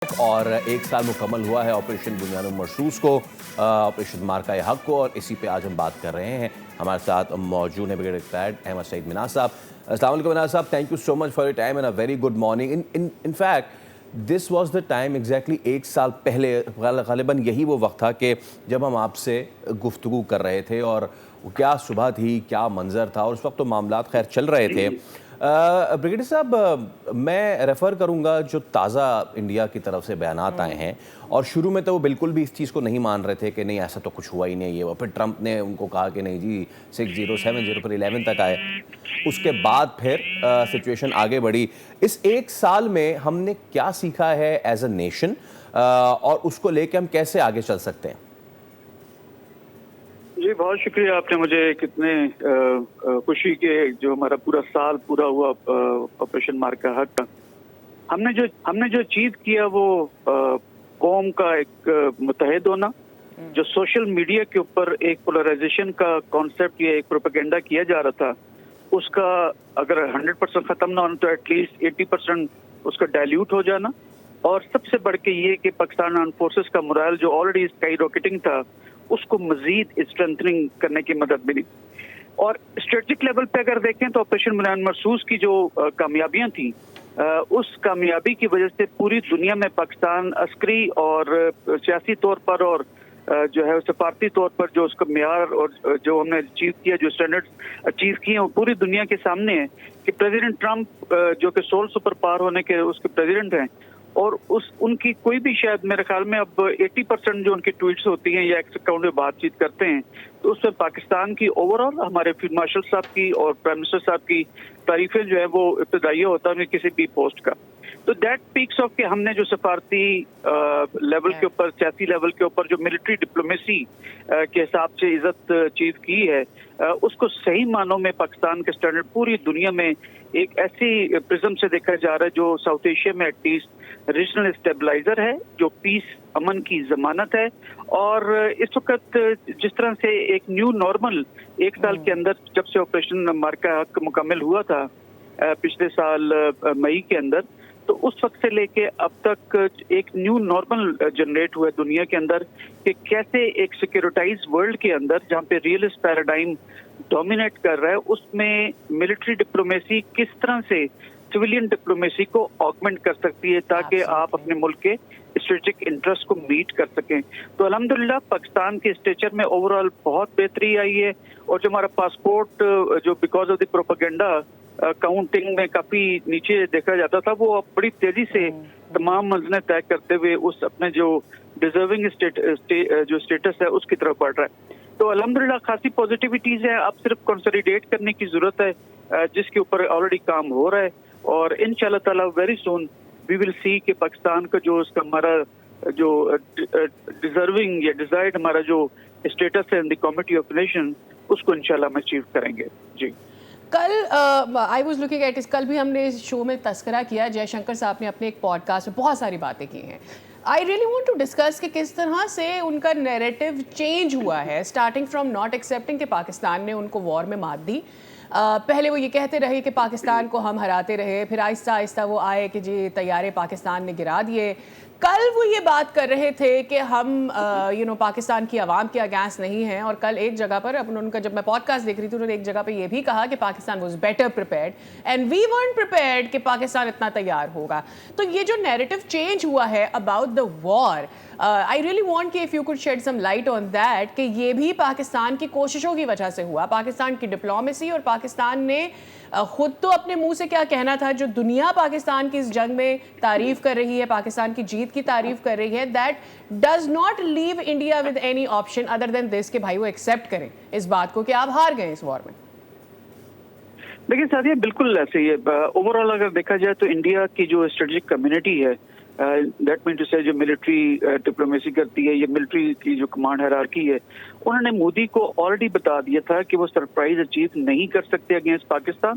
اور ایک سال مکمل ہوا ہے آپریشن بنیاد مرصوص کو، آپریشن مارکہ حق کو، اور اسی پہ آج ہم بات کر رہے ہیں۔ ہمارے ساتھ موجود ہیں بریگیڈیئر ریٹائرڈ احمد سعید مناز صاحب۔ السلام علیکم مناز صاحب، thank you so much for your time and a very good morning. In fact this was the time exactly ایک سال پہلے، غالباً یہی وہ وقت تھا کہ جب ہم آپ سے گفتگو کر رہے تھے، اور کیا صبح تھی، کیا منظر تھا، اور اس وقت تو معاملات خیر چل رہے تھے۔ بریگیڈیئر صاحب، میں ریفر کروں گا جو تازہ انڈیا کی طرف سے بیانات آئے ہیں، اور شروع میں تو وہ بالکل بھی اس چیز کو نہیں مان رہے تھے کہ نہیں ایسا تو کچھ ہوا ہی نہیں ہے، پھر ٹرمپ نے ان کو کہا کہ نہیں جی 6070 پر 11 تک آئے، اس کے بعد پھر سچویشن آگے بڑھی۔ اس ایک سال میں ہم نے کیا سیکھا ہے ایز اے نیشن، اور اس کو لے کے ہم کیسے آگے چل سکتے ہیں؟ جی بہت شکریہ، آپ نے مجھے کتنے خوشی کے جو ہمارا پورا سال پورا ہوا آپریشن مارکہ حق کا، ہم نے جو اچیو کیا وہ قوم کا ایک متحد ہونا، جو سوشل میڈیا کے اوپر ایک پولرائزیشن کا کانسیپٹ یا ایک پروپیگنڈا کیا جا رہا تھا، اس کا اگر 100% ختم نہ ہونا تو ایٹ لیسٹ 80% اس کا ڈائلیوٹ ہو جانا، اور سب سے بڑھ کے یہ کہ پاکستان آرمڈ فورسز کا morale جو آلریڈی اسکائی راکٹنگ تھا، اس کو مزید اسٹرینتھننگ کرنے کی مدد ملی۔ اور اسٹریٹجک لیول پہ اگر دیکھیں تو آپریشن بنیاد مرصوص کی جو کامیابیاں تھیں، اس کامیابی کی وجہ سے پوری دنیا میں پاکستان عسکری اور سیاسی طور پر اور جو ہے سفارتی طور پر جو اس کا معیار اور جو ہم نے اچیو کیا، جو اسٹینڈرڈز اچیو کیے ہیں، وہ پوری دنیا کے سامنے ہے کہ پریزیڈنٹ ٹرمپ جو کہ سول سپر پاور ہونے کے اس کے پریزیڈنٹ ہیں، اور ان کی کوئی بھی شاید میرے خیال میں اب 80% جو ان کی ٹویٹس ہوتی ہیں یا ایکس اکاؤنٹ میں بات چیت کرتے ہیں، تو اس میں پاکستان کی اوور آل ہمارے فیلڈ مارشل صاحب کی اور پرائم منسٹر صاحب کی تعریفیں جو ہے وہ ابتدائیہ ہوتا ہے کسی بھی پوسٹ کا۔ تو دیٹ پیکس آف کہ ہم نے جو سفارتی لیول کے اوپر، سیاسی لیول کے اوپر جو ملٹری ڈپلومیسی کے حساب سے عزت اچیو کی ہے، اس کو صحیح معنوں میں پاکستان کے سٹینڈرڈ پوری دنیا میں ایک ایسی پرزم سے دیکھا جا رہا ہے جو ساؤتھ ایشیا میں ایٹ لیسٹ ریجنل اسٹیبلائزر ہے، جو پیس امن کی ضمانت ہے۔ اور اس وقت جس طرح سے ایک نیو نارمل ایک سال کے اندر جب سے آپریشن مارکہ حق مکمل ہوا تھا پچھلے سال مئی کے اندر، تو اس وقت سے لے کے اب تک ایک نیو نارمل جنریٹ ہوا ہے دنیا کے اندر کہ کیسے ایک سیکیورٹائز ورلڈ کے اندر جہاں پہ ریئلسٹ پیراڈائم ڈومینیٹ کر رہا ہے، اس میں ملٹری ڈپلومیسی کس طرح سے سویلین ڈپلومیسی کو آگمنٹ کر سکتی ہے تاکہ آپ اپنے ملک کے اسٹریٹجک انٹرسٹ کو میٹ کر سکیں۔ تو الحمدللہ پاکستان کے اسٹیچر میں اوور آل بہت بہتری آئی ہے، اور جو ہمارا پاسپورٹ جو because of the propaganda counting میں کافی نیچے دیکھا جاتا تھا، وہ بڑی تیزی سے تمام منزلیں طے کرتے ہوئے اس اپنے جو ڈیزرونگ جو اسٹیٹس ہے اس کی طرف بڑھ رہا ہے۔ تو الحمدللہ خاصی پازیٹیوٹیز ہیں، اب صرف کنسولیڈیٹ کرنے کی ضرورت ہے جس کے اوپر آلریڈی کام ہو رہا ہے، اور انشاءاللہ تعالی ویری سون وی ول سی کہ پاکستان کا جو اس کا ہمارا جو ڈیزرونگ یا ڈیزائرڈ ہمارا جو اسٹیٹس ہے ان دی کمیٹی آف نیشن، اس کو انشاءاللہ ہم اچیو کریں گے۔ جی کل آئی واز لوکنگ ایٹ کل بھی ہم نے اس شو میں تذکرہ کیا، جے شنکر صاحب نے اپنے ایک پوڈ کاسٹ میں بہت ساری باتیں کی ہیں۔ I really want to discuss کہ کس طرح سے ان کا نیریٹو چینج ہوا ہے، اسٹارٹنگ فرام ناٹ ایکسیپٹنگ کہ پاکستان نے ان کو وار میں مات دی۔ پہلے وہ یہ کہتے رہے کہ پاکستان کو ہم ہراتے رہے، پھر آہستہ آہستہ وہ آئے کہ جی طیارے پاکستان نے گرا دیے۔ کل وہ یہ بات کر رہے تھے کہ ہم پاکستان کی عوام کے اگینسٹ نہیں ہیں، اور کل ایک جگہ پر ان کا جب میں پوڈ کاسٹ دیکھ رہی تھی انہوں نے ایک جگہ پہ یہ بھی کہا کہ Pakistan was better prepared and we weren't prepared کہ پاکستان اتنا تیار ہوگا۔ تو یہ جو نیریٹو چینج ہوا ہے about the war, I really want کہ if you could shed some light on that کہ یہ بھی پاکستان کی کوششوں کی وجہ سے ہوا، پاکستان کی ڈپلومیسی، اور پاکستان نے خود تو اپنے منہ سے کیا کہنا تھا، جو دنیا پاکستان کی اس جنگ میں تعریف کر رہی ہے، پاکستان کی جیت کی تعریف کر رہی ہے، that does not leave India with any option other than this کہ بھائی وہ ایکسیپٹ کریں اس بات کو کہ آپ ہار گئے اس وار میں۔ لیکن ساتھیہ بالکل ایسے ہی ہے، اوور آل اگر دیکھا جائے تو انڈیا کی جو اسٹریٹجک کمیونٹی ہے، دیٹ مین ٹو سے جو ملٹری ڈپلومیسی کرتی ہے یا ملٹری کی جو کمانڈ ہیرارکی ہے، انہوں نے مودی کو آلریڈی بتا دیا تھا کہ وہ سرپرائز اچیو نہیں کر سکتے اگینسٹ پاکستان،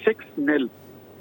6-0।